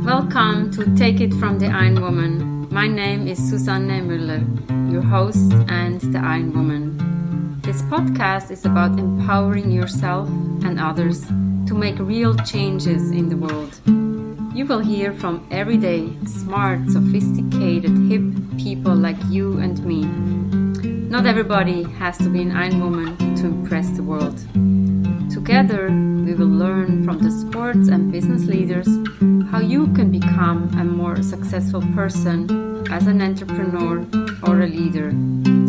Welcome to Take It from the Ironwoman. My name is Susanne Müller, your host and the Ironwoman. This podcast is about empowering yourself and others to make real changes in the world. You will hear from everyday, smart, sophisticated, hip people like you and me. Not everybody has to be an Ironwoman to impress the world. Together, we will learn from the sports and business leaders how you can become a more successful person as an entrepreneur or a leader.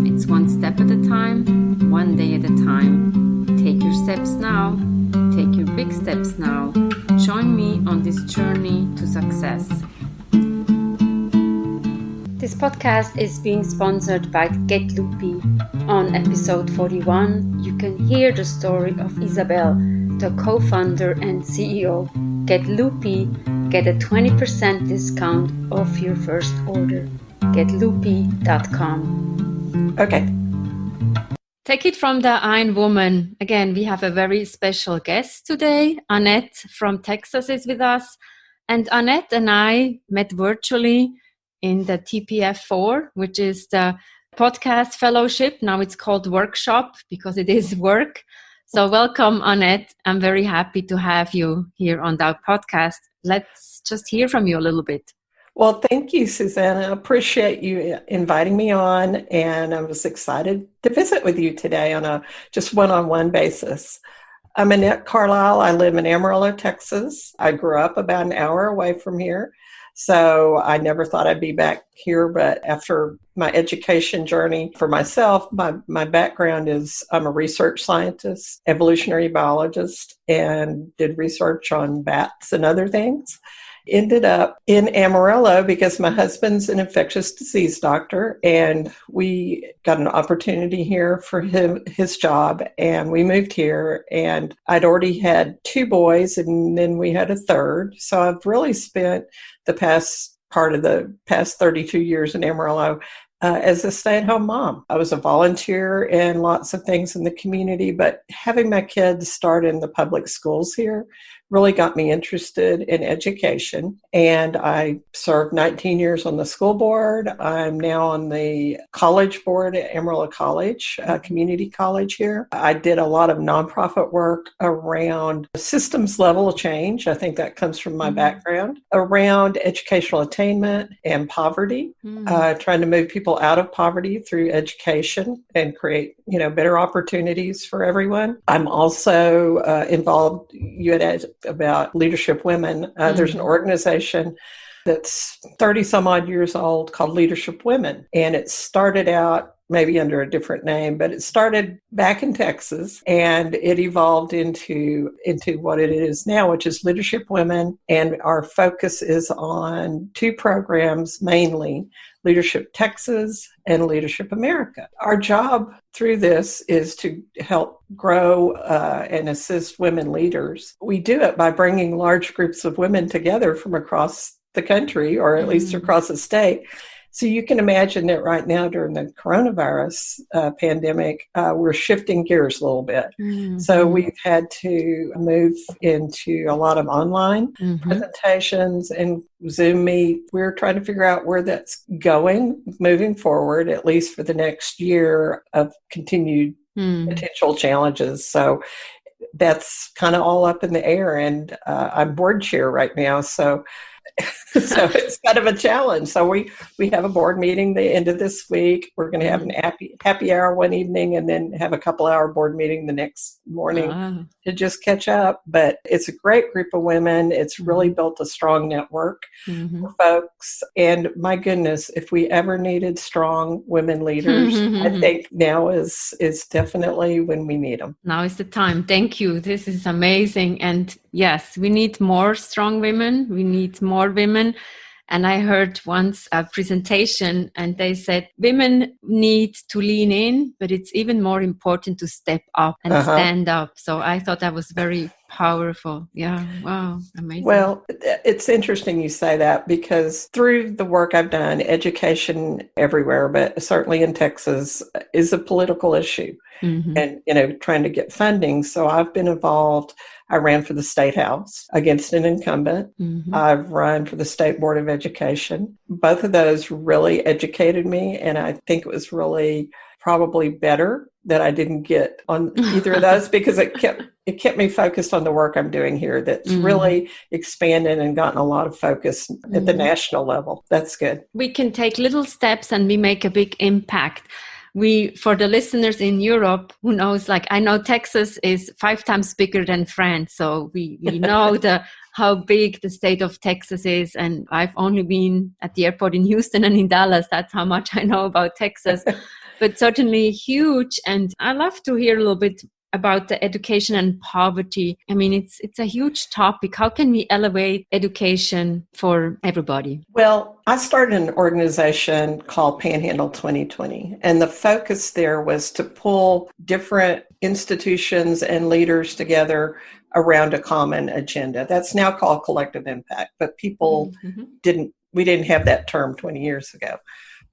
It's one step at a time, one day at a time. Take your steps now. Take your big steps now. Join me on this journey to success. This podcast is being sponsored by Get Loopy. On episode 41, you can hear the story of Isabel, the co-founder and CEO. Get Loopy, get a 20% discount off your first order. GetLoopy.com. Okay. Take it from the Ironwoman. Again, we have a very special guest today. Anette from Texas is with us. And Anette and I met virtually in the TPF4, which is the podcast fellowship. Now it's called workshop because it is work. So welcome, Anette. I'm very happy to have you here on our podcast. Let's just hear from you a little bit. Well, thank you, Susanna. I appreciate you inviting me on, and I was excited to visit with you today on a just one-on-one basis. I'm Anette Carlisle. I live in Amarillo, Texas. I grew up about an hour away from here, so I never thought I'd be back here. But after my education journey for myself, my background is I'm a research scientist, evolutionary biologist, and did research on bats and other things. Ended up in Amarillo because my husband's an infectious disease doctor, and we got an opportunity here for his job, and we moved here, and I'd already had 2 boys, and then we had a third. So I've really spent the past 32 years in Amarillo as a stay-at-home mom. I was a volunteer in lots of things in the community, but having my kids start in the public schools here really got me interested in education. And I served 19 years on the school board. I'm now on the college board at Amarillo College, community college here. I did a lot of nonprofit work around systems level change. I think that comes from my background, around educational attainment and poverty, trying to move people out of poverty through education and create, better opportunities for everyone. I'm also involved, you had asked about Leadership Women. There's an organization that's 30 some odd years old called Leadership Women. And it started out maybe under a different name, but it started back in Texas and it evolved into what it is now, which is Leadership Women. And our focus is on 2 programs mainly, Leadership Texas and Leadership America. Our job through this is to help grow and assist women leaders. We do it by bringing large groups of women together from across the country, or at least across the state. So you can imagine that right now during the coronavirus pandemic, we're shifting gears a little bit. So we've had to move into a lot of online presentations and Zoom meet. We're trying to figure out where that's going moving forward, at least for the next year of continued potential challenges. So that's kind of all up in the air. And I'm board chair right now. So it's kind of a challenge. So we have a board meeting the end of this week. We're going to have an happy hour one evening and then have a couple-hour board meeting the next morning to just catch up. But it's a great group of women. It's really built a strong network for folks. And my goodness, if we ever needed strong women leaders, I think now is definitely when we need them. Now is the time. Thank you. This is amazing. And yes, we need more strong women. We need more women. And I heard once a presentation and they said women need to lean in, but it's even more important to step up and stand up. So I thought that was very powerful. Yeah. Wow. Amazing. Well, it's interesting you say that, because through the work I've done, education everywhere, but certainly in Texas, is a political issue. Mm-hmm. And, trying to get funding. So I've been involved. I ran for the state house against an incumbent. Mm-hmm. I've run for the state board of education. Both of those really educated me. And I think it was really probably better that I didn't get on either of those, because it kept me focused on the work I'm doing here that's really expanded and gotten a lot of focus at the national level. That's good. We can take little steps and we make a big impact. For the listeners in Europe, who knows, I know Texas is 5 times bigger than France. So we know how big the state of Texas is. And I've only been at the airport in Houston and in Dallas. That's how much I know about Texas, but certainly huge. And I love to hear a little bit about the education and poverty. I mean, it's a huge topic. How can we elevate education for everybody? Well, I started an organization called Panhandle 2020, and the focus there was to pull different institutions and leaders together around a common agenda. That's now called collective impact, but people we didn't have that term 20 years ago.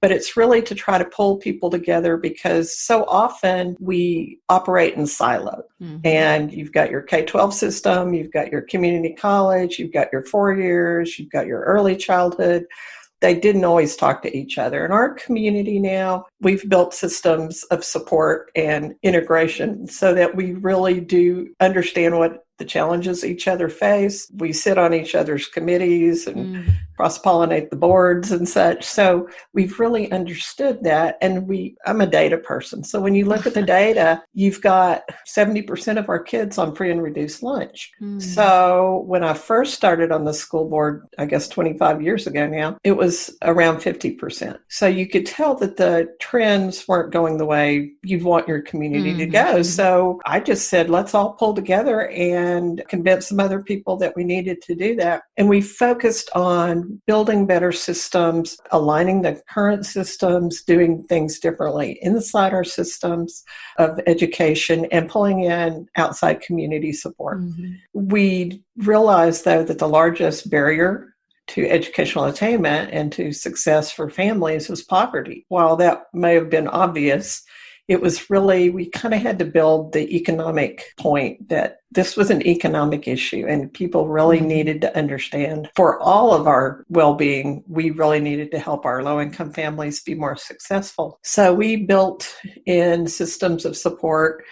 But it's really to try to pull people together, because so often we operate in silos. And you've got your K-12 system, you've got your community college, you've got your 4 years, you've got your early childhood. They didn't always talk to each other. In our community now, we've built systems of support and integration so that we really do understand what the challenges each other face. We sit on each other's committees and cross-pollinate the boards and such. So we've really understood that. And I'm a data person. So when you look at the data, you've got 70% of our kids on free and reduced lunch. So when I first started on the school board, I guess 25 years ago now, it was around 50%. So you could tell that the trends weren't going the way you'd want your community to go. So I just said, let's all pull together and convince some other people that we needed to do that. And we focused on building better systems, aligning the current systems, doing things differently inside our systems of education, and pulling in outside community support. We realized, though, that the largest barrier to educational attainment and to success for families was poverty. While that may have been obvious, it was really, we kind of had to build the economic point that this was an economic issue, and people really needed to understand, for all of our well-being, we really needed to help our low-income families be more successful. So we built in systems of support,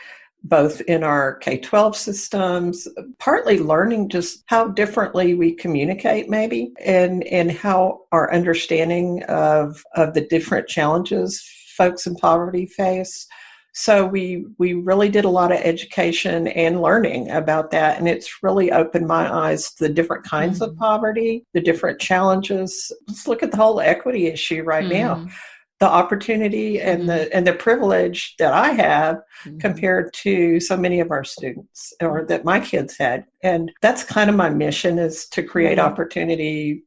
both in our K-12 systems, partly learning just how differently we communicate maybe, and how our understanding of the different challenges folks in poverty face. So we really did a lot of education and learning about that. And it's really opened my eyes to the different kinds of poverty, the different challenges. Let's look at the whole equity issue right now. The opportunity and the privilege that I have compared to so many of our students, or that my kids had. And that's kind of my mission, is to create opportunity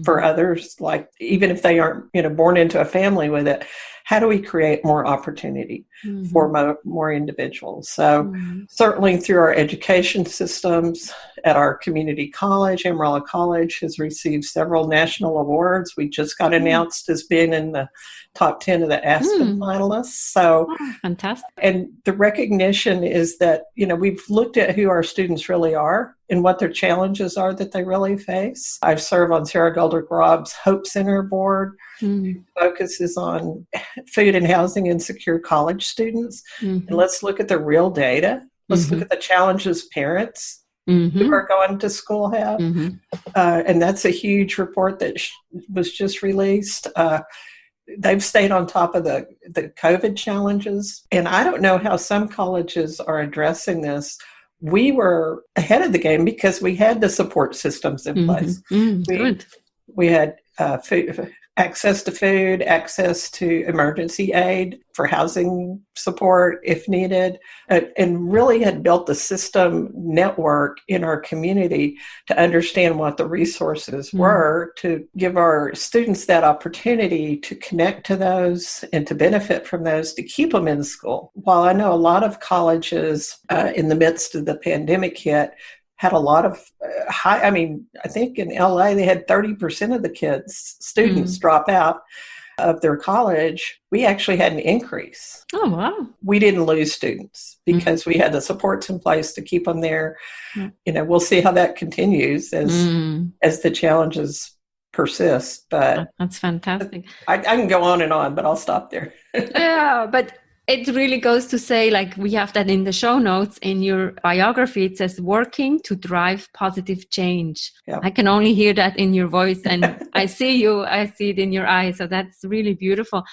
for others, like even if they aren't, born into a family with it. How do we create more opportunity for more individuals? So certainly through our education systems at our community college, Amarillo College has received several national awards. We just got announced as being in the top 10 of the Aspen finalists. So fantastic. And the recognition is that, we've looked at who our students really are and what their challenges are that they really face. I serve on Sarah Goldrick-Robb's Hope Center board, focuses on food and housing and secure college students. And let's look at the real data. Let's look at the challenges parents who are going to school have. And that's a huge report that was just released. They've stayed on top of the COVID challenges. And I don't know how some colleges are addressing this. We were ahead of the game because we had the support systems in place. We had access to food, access to emergency aid for housing support if needed, and really had built the system network in our community to understand what the resources were, to give our students that opportunity to connect to those and to benefit from those, to keep them in school. While I know a lot of colleges in the midst of the pandemic hit had a lot of I think in LA they had 30% of the students drop out of their college. We actually had an increase. Oh, wow. We didn't lose students because we had the supports in place to keep them there. We'll see how that continues as the challenges persist. But that's fantastic. I can go on, but I'll stop there. Yeah, but it really goes to say, like, we have that in the show notes in your biography. It says working to drive positive change. Yeah. I can only hear that in your voice, and I see it in your eyes. So that's really beautiful.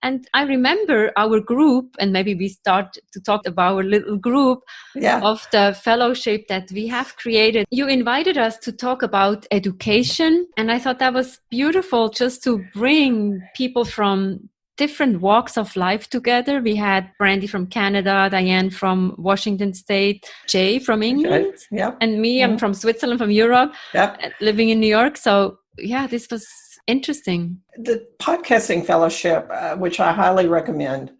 And I remember our group, and maybe we start to talk about our little group of the fellowship that we have created. You invited us to talk about education. And I thought that was beautiful, just to bring people from different walks of life together. We had Brandy from Canada, Diane from Washington State, Jay from England, and me, I'm from Switzerland, from Europe, living in New York. So this was interesting. The podcasting fellowship, which I highly recommend,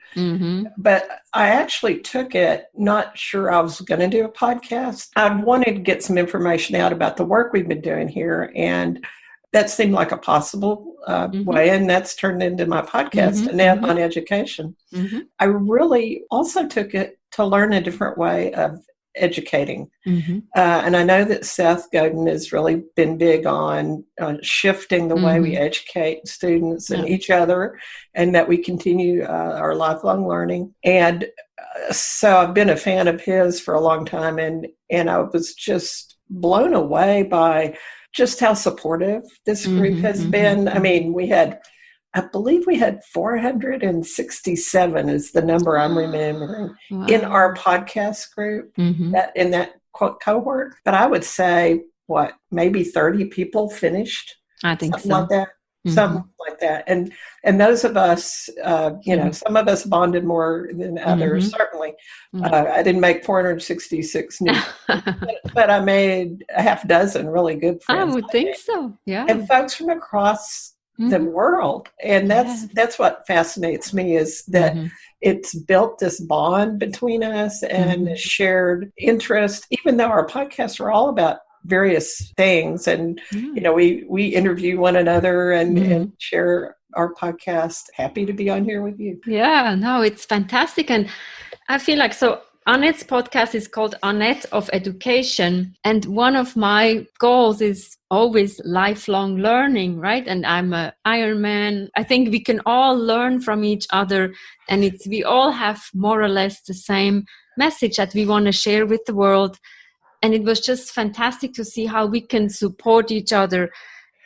but I actually took it not sure I was going to do a podcast. I wanted to get some information out about the work we've been doing here, and that seemed like a possible way, and that's turned into my podcast, Anette on education. I really also took it to learn a different way of educating. And I know that Seth Godin has really been big on shifting the way we educate students and each other, and that we continue our lifelong learning. And so I've been a fan of his for a long time, and I was just blown away by just how supportive this group has been. I mean, I believe we had 467 is the number I'm remembering in our podcast group, in that cohort. But I would say, maybe 30 people finished? I think something like that. Something like that. And those of us, some of us bonded more than others, certainly. I didn't make 466 new but I made a half dozen really good friends. I would think so, yeah. And folks from across the world. And that's what fascinates me, is that it's built this bond between us and a shared interest, even though our podcasts are all about various things, and we interview one another and share our podcast. Happy to be on here with you. It's fantastic. And I feel like, so Annette's podcast is called Anette of Education, and one of my goals is always lifelong learning, right? And I'm an Ironman. I think we can all learn from each other, and we all have more or less the same message that we want to share with the world. And it was just fantastic to see how we can support each other.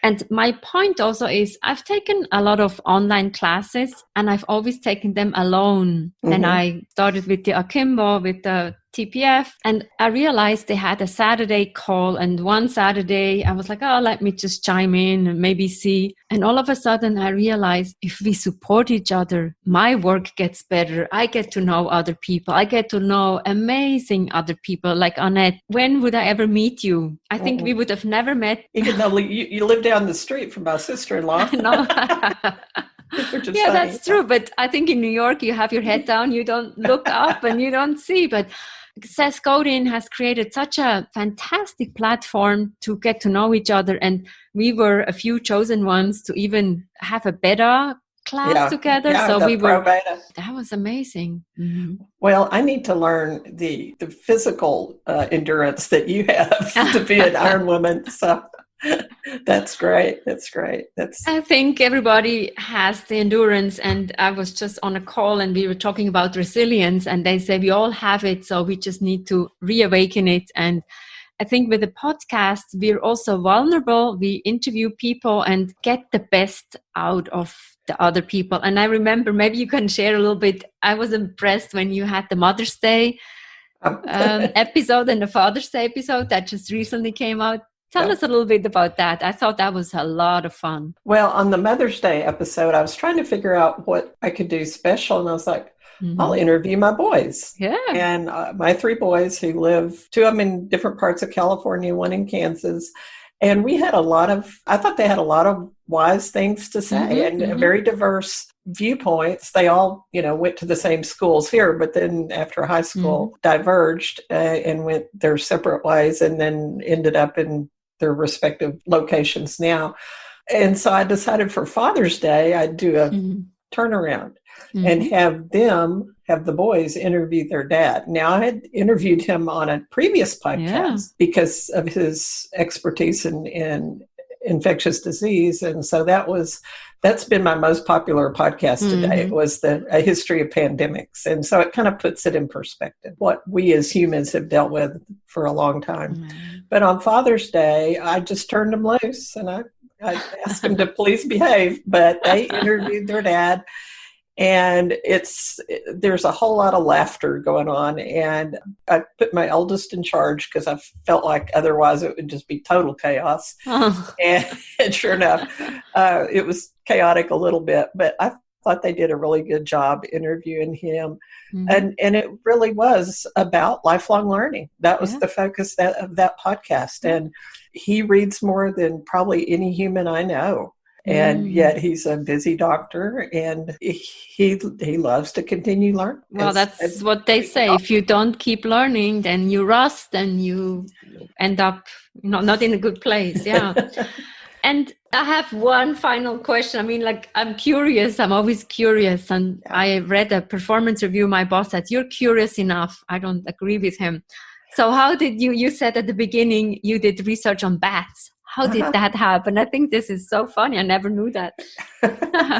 And my point also is, I've taken a lot of online classes, and I've always taken them alone. And I started with the Akimbo, with the TPF, and I realized they had a Saturday call. And one Saturday I was like, let me just chime in and maybe see. And all of a sudden I realized, if we support each other, my work gets better. I get to know other people. I get to know amazing other people like Annette. When would I ever meet you? I think we would have never met. Even though you live down the street from my sister-in-law. No. That's true. But I think in New York, you have your head down, you don't look up and you don't see. But Seth Godin has created such a fantastic platform to get to know each other. And we were a few chosen ones to even have a beta class together. So that was amazing. Well, I need to learn the physical endurance that you have to be an Ironwoman. So that's great. I think everybody has the endurance, and I was just on a call and we were talking about resilience, and they say we all have it, so we just need to reawaken it. And I think with the podcast, we're also vulnerable. We interview people and get the best out of the other people. And I remember, maybe you can share a little bit. I was impressed when you had the Mother's Day episode and the Father's Day episode that just recently came out. Tell us a little bit about that. I thought that was a lot of fun. Well, on the Mother's Day episode, I was trying to figure out what I could do special. And I was like, I'll interview my boys. Yeah. And my three boys who live, two of them in different parts of California, one in Kansas. And I thought they had a lot of wise things to say and very diverse viewpoints. They all, went to the same schools here, but then after high school diverged and went their separate ways and then ended up in their respective locations now. And so I decided for Father's Day, I'd do a turnaround and have the boys interview their dad. Now, I had interviewed him on a previous podcast because of his expertise in infectious disease. And so that's been my most popular podcast today. It was a history of pandemics. And so it kind of puts it in perspective, what we as humans have dealt with for a long time. But on Father's Day, I just turned them loose and I asked them to please behave, but they interviewed their dad. And there's a whole lot of laughter going on. And I put my oldest in charge because I felt like otherwise it would just be total chaos. And sure enough, it was chaotic a little bit, but I thought they did a really good job interviewing him. And it really was about lifelong learning. That was the focus of that podcast. And he reads more than probably any human I know. And yet he's a busy doctor and he loves to continue learning. Well, that's what they say. If you don't keep learning, then you rust and you end up not in a good place. Yeah. And I have one final question. I mean, I'm curious. I'm always curious. And I read a performance review. My boss said, "You're curious enough." I don't agree with him. So how did you said at the beginning you did research on bats. How did that happen? I think this is so funny. I never knew that.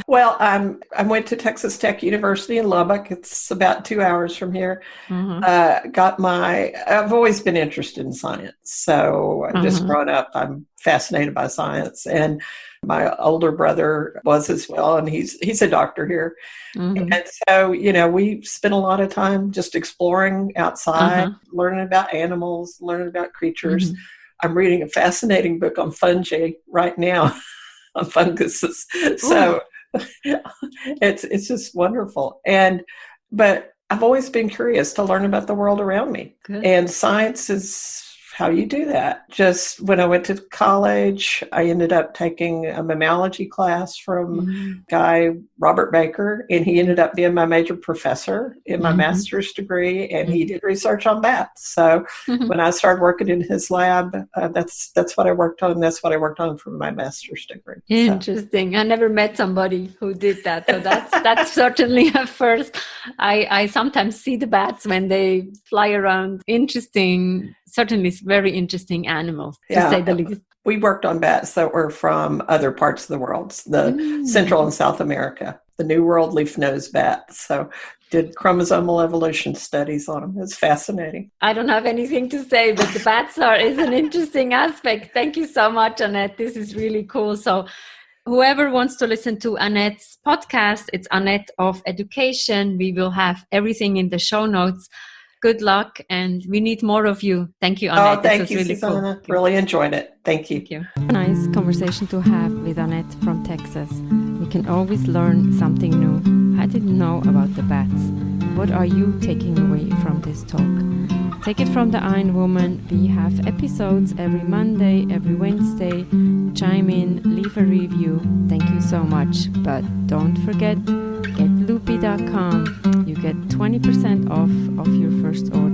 Well, I went to Texas Tech University in Lubbock. It's about 2 hours from here. I've always been interested in science. So just growing up, I'm fascinated by science. And my older brother was as well. And he's a doctor here. And so, we spent a lot of time just exploring outside, learning about animals, learning about creatures. I'm reading a fascinating book on fungi right now, on funguses. So it's just wonderful. But I've always been curious to learn about the world around me. Good. And science is how you do that. Just when I went to college, I ended up taking a mammalogy class from guy Robert Baker, and he ended up being my major professor in my master's degree, and he did research on bats. So when I started working in his lab, that's what I worked on. That's what I worked on for my master's degree. Interesting. I never met somebody who did that. So that's certainly a first. I sometimes see the bats when they fly around. Interesting. Certainly very interesting animals, to say the least. We worked on bats that were from other parts of the world, the Central and South America, the New World leaf-nosed bat. So did chromosomal evolution studies on them. It's fascinating. I don't have anything to say, but the bats is an interesting aspect. Thank you so much, Annette. This is really cool. So whoever wants to listen to Annette's podcast, it's Annette of Education. We will have everything in the show notes. Good luck, and we need more of you. Thank you, Annette. Oh, thank you, really Susanna. Cool. Really enjoyed it. Thank you. Thank you. A nice conversation to have with Annette from Texas. We can always learn something new. I didn't know about the bats. What are you taking away from this talk? Take it from the Ironwoman. We have episodes every Monday, every Wednesday. Chime in, leave a review. Thank you so much. But don't forget, getloopy.com. You get 20% off of your first order.